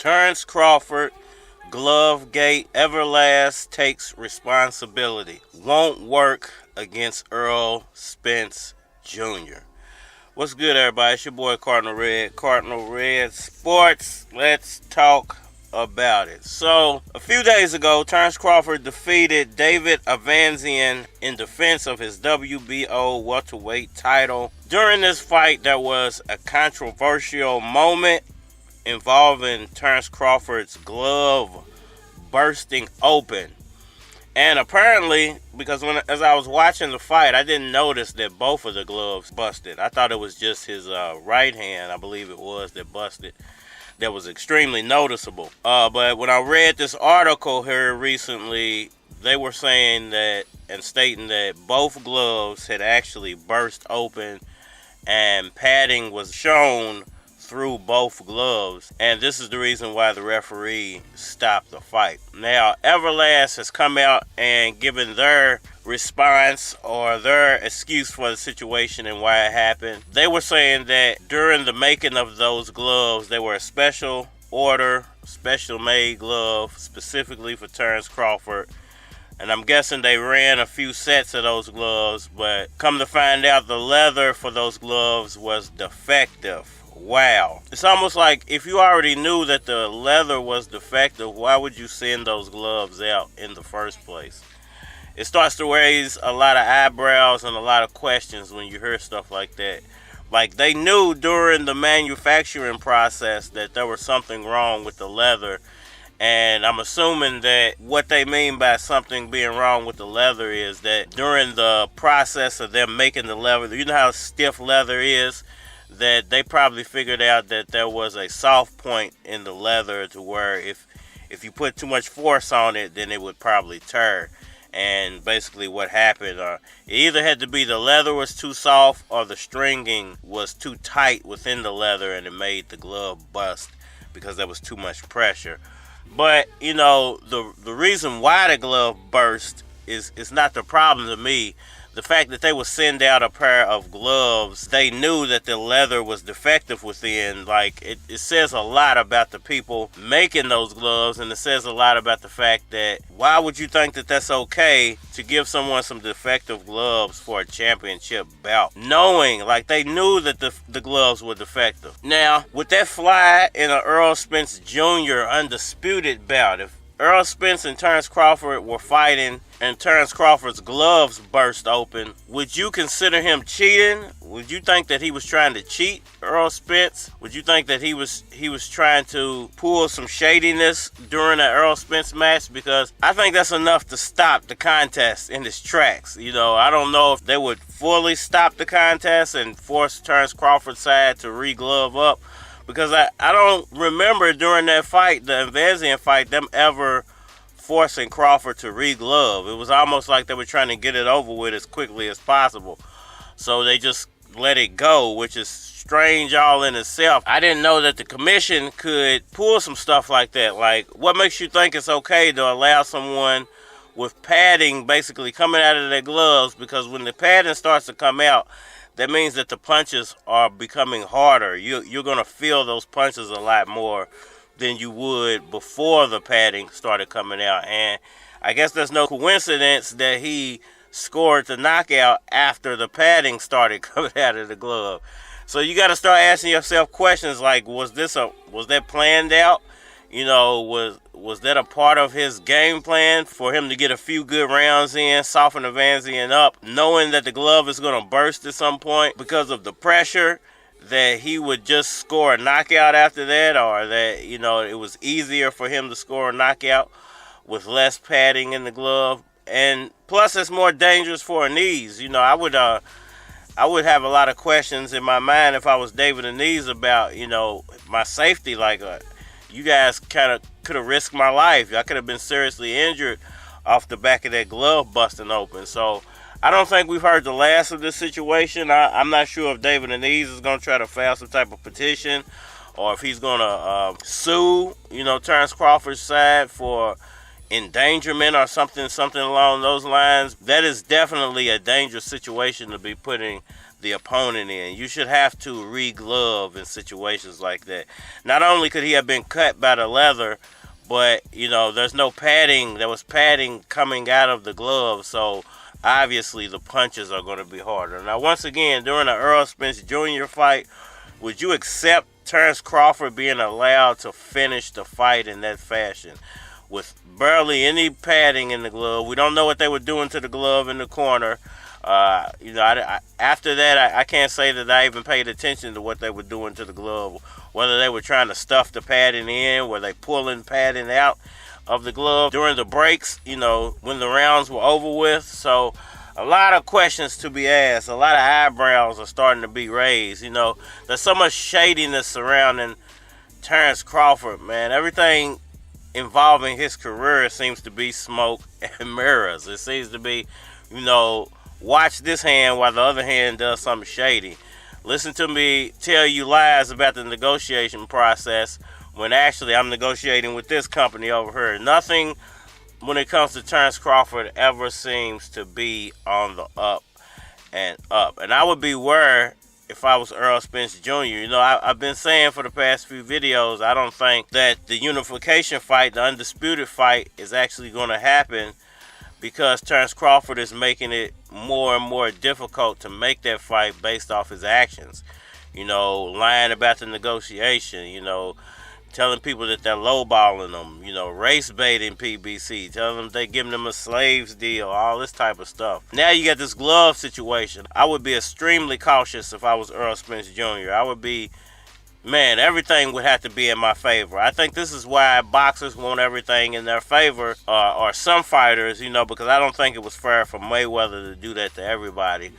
Terence Crawford, Glovegate, Everlast takes responsibility. Won't work against Errol Spence Jr. What's good, everybody? It's your boy Cardinal Red Sports. Let's talk about it. So, a few days ago, Terence Crawford defeated David Avanesyan in defense of his WBO welterweight title. During this fight, there was a controversial moment involving Terence Crawford's glove bursting open. And apparently, because as I was watching the fight, I didn't notice that both of the gloves busted. I thought it was just his right hand, I believe it was, that busted. That was extremely noticeable. But when I read this article here recently, they were saying that and stating that both gloves had actually burst open and padding was shown through both gloves, and this is the reason why the referee stopped the fight. Now, Everlast has come out and given their response or their excuse for the situation and why it happened. They were saying that during the making of those gloves, they were a special order, special made glove specifically for Terence Crawford. And I'm guessing they ran a few sets of those gloves, but come to find out the leather for those gloves was defective. Wow. It's almost like if you already knew that the leather was defective, why would you send those gloves out in the first place? It starts to raise a lot of eyebrows and a lot of questions when you hear stuff like that. Like, they knew during the manufacturing process that there was something wrong with the leather. And I'm assuming that what they mean by something being wrong with the leather is that during the process of them making the leather, you know how stiff leather is? That they probably figured out that there was a soft point in the leather to where if you put too much force on it, then it would probably tear. And basically what happened, it either had to be the leather was too soft or the stringing was too tight within the leather and it made the glove bust because there was too much pressure. But, you know, the reason why the glove burst is not the problem to me. The fact that they would send out a pair of gloves, they knew that the leather was defective within. Like, it says a lot about the people making those gloves, and it says a lot about the fact that why would you think that that's okay to give someone some defective gloves for a championship bout? Knowing, like, they knew that the gloves were defective. Now, would that fly in an Errol Spence Jr. undisputed bout? If Errol Spence and Terence Crawford were fighting and Terence Crawford's gloves burst open, would you consider him cheating? Would you think that he was trying to cheat Errol Spence? Would you think that he was trying to pull some shadiness during an Errol Spence match? Because I think that's enough to stop the contest in its tracks. You know, I don't know if they would fully stop the contest and force Terence Crawford's side to re-glove up. Because I don't remember during that fight, the Avanesyan fight, them ever forcing Crawford to re-glove. It was almost like they were trying to get it over with as quickly as possible. So they just let it go, which is strange all in itself. I didn't know that the commission could pull some stuff like that. Like, what makes you think it's okay to allow someone with padding basically coming out of their gloves? Because when the padding starts to come out, that means that the punches are becoming harder. You're going to feel those punches a lot more than you would before the padding started coming out. And I guess there's no coincidence that he scored the knockout after the padding started coming out of the glove. So you got to start asking yourself questions like, was that planned out? You know, was that a part of his game plan for him to get a few good rounds in, soften the Avanesyan up, knowing that the glove is going to burst at some point because of the pressure, that he would just score a knockout after that, or that, you know, it was easier for him to score a knockout with less padding in the glove? And plus, it's more dangerous for knees. You know, I would have a lot of questions in my mind if I was David Anese about, you know, my safety. Like, you guys kind of could have risked my life. I could have been seriously injured off the back of that glove busting open. So I don't think we've heard the last of this situation. I'm not sure if David Anese is going to try to file some type of petition or if he's going to sue, you know, Terence Crawford's side for endangerment or something along those lines. That is definitely a dangerous situation to be putting the the opponent in. You should have to re-glove in situations like that. Not only could he have been cut by the leather, but, you know, there's no padding. There was padding coming out of the glove, so obviously the punches are going to be harder. Now, once again, during the Errol Spence Jr. fight, would you accept Terence Crawford being allowed to finish the fight in that fashion with barely any padding in the glove? We don't know what they were doing to the glove in the corner. You know, after that, I can't say that I even paid attention to what they were doing to the glove. Whether they were trying to stuff the padding in, were they pulling padding out of the glove during the breaks, you know, when the rounds were over with. So a lot of questions to be asked. A lot of eyebrows are starting to be raised. You know, there's so much shadiness surrounding Terence Crawford, man. Everything involving his career seems to be smoke and mirrors. It seems to be, you know, watch this hand while the other hand does something shady. Listen to me tell you lies about the negotiation process when actually I'm negotiating with this company over here. Nothing when it comes to Terence Crawford ever seems to be on the up and up. And I would be worried if I was Errol Spence Jr. You know, I've been saying for the past few videos, I don't think that the unification fight, the undisputed fight, is actually going to happen, because Terence Crawford is making it more and more difficult to make that fight based off his actions. You know, lying about the negotiation, you know, telling people that they're lowballing them, you know, race baiting PBC, telling them they're giving them a slaves deal, all this type of stuff. Now you got this glove situation. I would be extremely cautious if I was Errol Spence Jr. I would be, man, everything would have to be in my favor. I think this is why boxers want everything in their favor, or some fighters, you know, because I don't think it was fair for Mayweather to do that to everybody.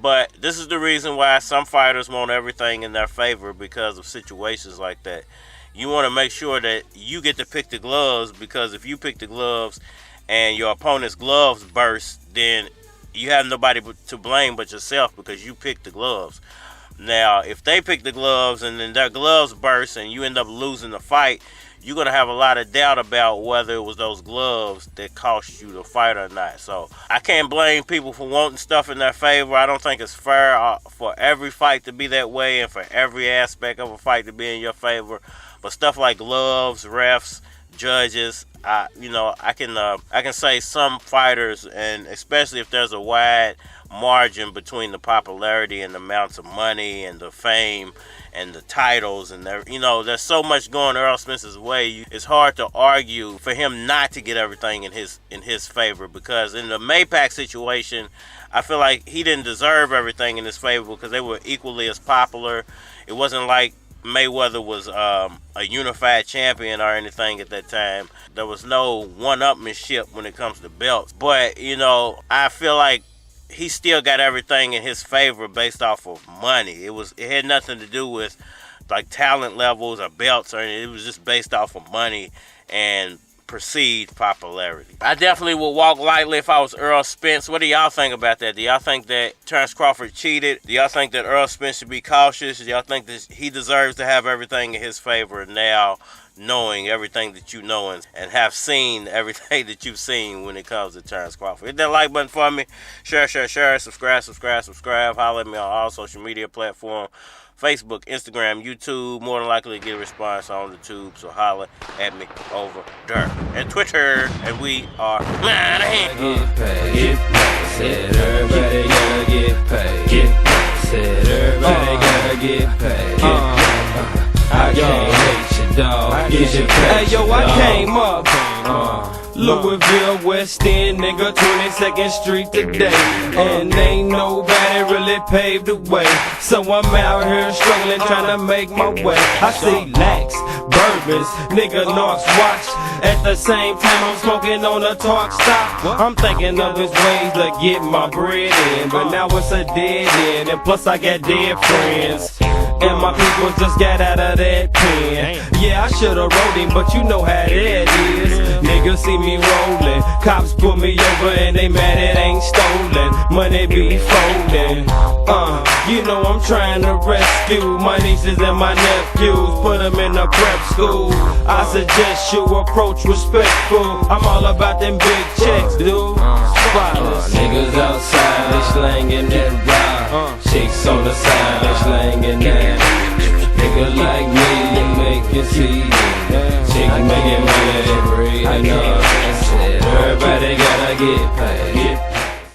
But this is the reason why some fighters want everything in their favor, because of situations like that. You want to make sure that you get to pick the gloves, because if you pick the gloves and your opponent's gloves burst, then you have nobody to blame but yourself, because you picked the gloves. Now, if they pick the gloves and then their gloves burst and you end up losing the fight, you're going to have a lot of doubt about whether it was those gloves that cost you the fight or not. So I can't blame people for wanting stuff in their favor. I don't think it's fair for every fight to be that way and for every aspect of a fight to be in your favor. But stuff like gloves, refs, judges, you know, I can say some fighters, and especially if there's a wide margin between the popularity and the amounts of money and the fame and the titles, and you know, there's so much going Errol Spence's way. It's hard to argue for him not to get everything in his favor, because in the Maypac situation, I feel like he didn't deserve everything in his favor because they were equally as popular. It wasn't like Mayweather was a unified champion or anything at that time. There was no one-upmanship when it comes to belts. But, you know, I feel like he still got everything in his favor based off of money. It had nothing to do with like talent levels or belts or anything. It was just based off of money and perceived popularity. I definitely would walk lightly if I was Errol Spence. What do y'all think about that? Do y'all think that Terence Crawford cheated? Do y'all think that Errol Spence should be cautious? Do y'all think that he deserves to have everything in his favor now, knowing everything that you know and have seen everything that you've seen when it comes to Terence Crawford? Hit that like button for me. Share, subscribe. Holler at me on all social media platforms. Facebook, Instagram, YouTube. More than likely to get a response on the tube, so holler at me over there. And Twitter, and we are Manny. Get paid. Said everybody gotta get paid. Get paid. Said everybody gotta get paid. I can't hate you, dog. Get your pay. Hey, yo, I came up. Louisville, West End, nigga, 22nd Street today. And ain't nobody really paved the way. So I'm out here struggling, trying to make my way. I see lax, bourbons, nigga, knocks watch. At the same time, I'm smoking on a talk stop. I'm thinking of his ways to get my bread in. But now it's a dead end, and plus I got dead friends. And my people just got out of that pen. Yeah, I should've wrote him, but you know how that is. Niggas see me rolling, cops pull me over and they mad it ain't stolen. Money be folding. You know I'm trying to rescue my nieces and my nephews, put them in a prep school. I suggest you approach respectful. I'm all about them big checks, dude. Niggas outside, they slanging that rock. Chicks on the side, they slanging that. Nigga like me, you making see. Chick making money, they breathing. I said everybody gotta get paid.